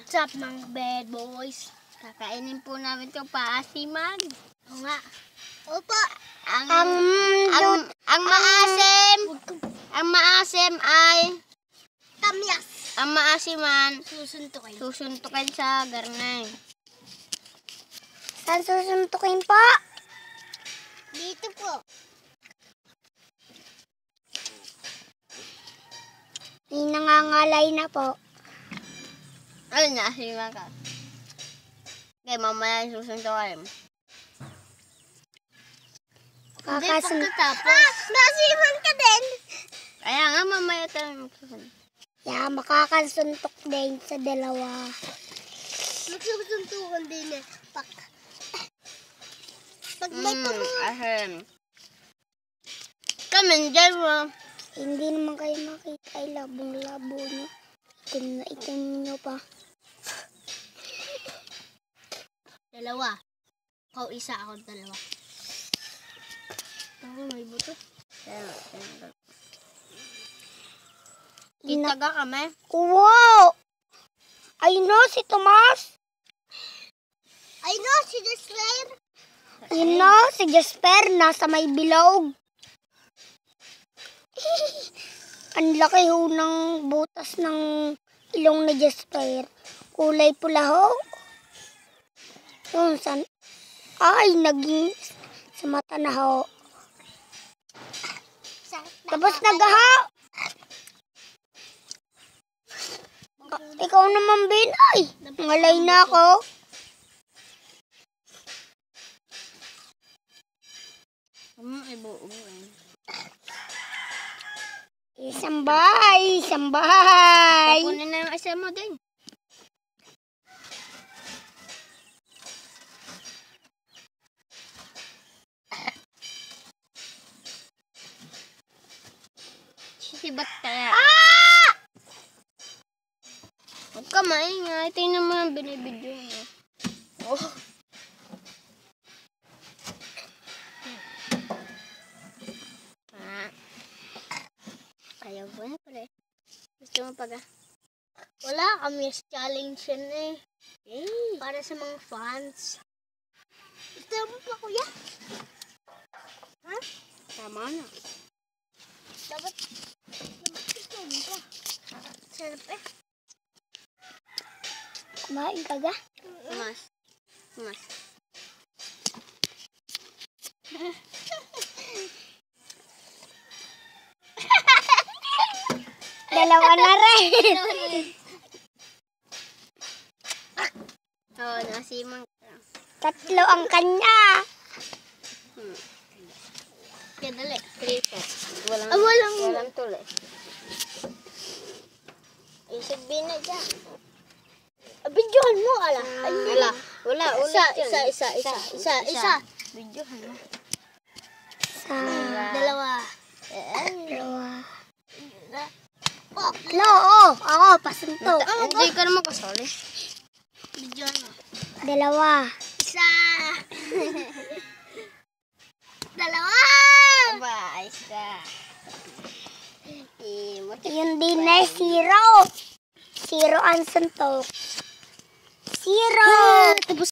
What's up mga bad boys? Kakainin po namin ito paasiman. Oo nga. Opo. Ang maasim ay kamyas. Ang maasiman susuntukin sa garnay. Saan susuntukin po? Dito po. May nangangalay na po. Ay, naasiman ka. Okay, mamaya susuntukin. Nasiman ka din. Kaya nga, mamaya tayo magsusuntok. Yeah, makakasuntok din sa dalawa. Magsusuntukan din eh. Pag may ahem. Kami dyan mo. Hindi naman kayo makita ay labong-labo nyo. Itim na itim nyo pa. Dalawa. Ikaw isa, ako dalawa. Ako may buto. Itaga kami. Wow! I know si Tomas. I know si Jasper. You know si Jasper nasa may bilog. Ang laki ho ng butas ng ilong ni Jasper. Kulay pula ho. Yun, ay, naging sa mata na ho. Tapos nagaha. Ikaw naman, Binay. Ngalay na ako. Isambay. Papunin na yung isa mo din. Sisibat kaya. Ah! Huwag ka maingay. Tingnan mo yung binibidyo mo. Oh. Ayaw ko na pala eh. Gusto mo pag wala kami challenge yan eh. Para sa mga fans. Gusto mo pa kuya? Ha? Tama na. Dapat gusto mo pa. Sarap eh. Kumain ka ga? Mas. Dalawa na rin. Oo, nasimang ka. Tatlo ang kanya. Kaya dali. Walang tuloy. Sabihin na dyan. Bidyohan mo, ala. Wala. Isa. Bidyohan mo. Dalawa. No, ako, pasuntok. Hindi ka naman kasali. Bidyohan mo. Dalawa. Isa. Dalawa. Isa. Yung din na zero. Zero ang suntok. Zero. Tapos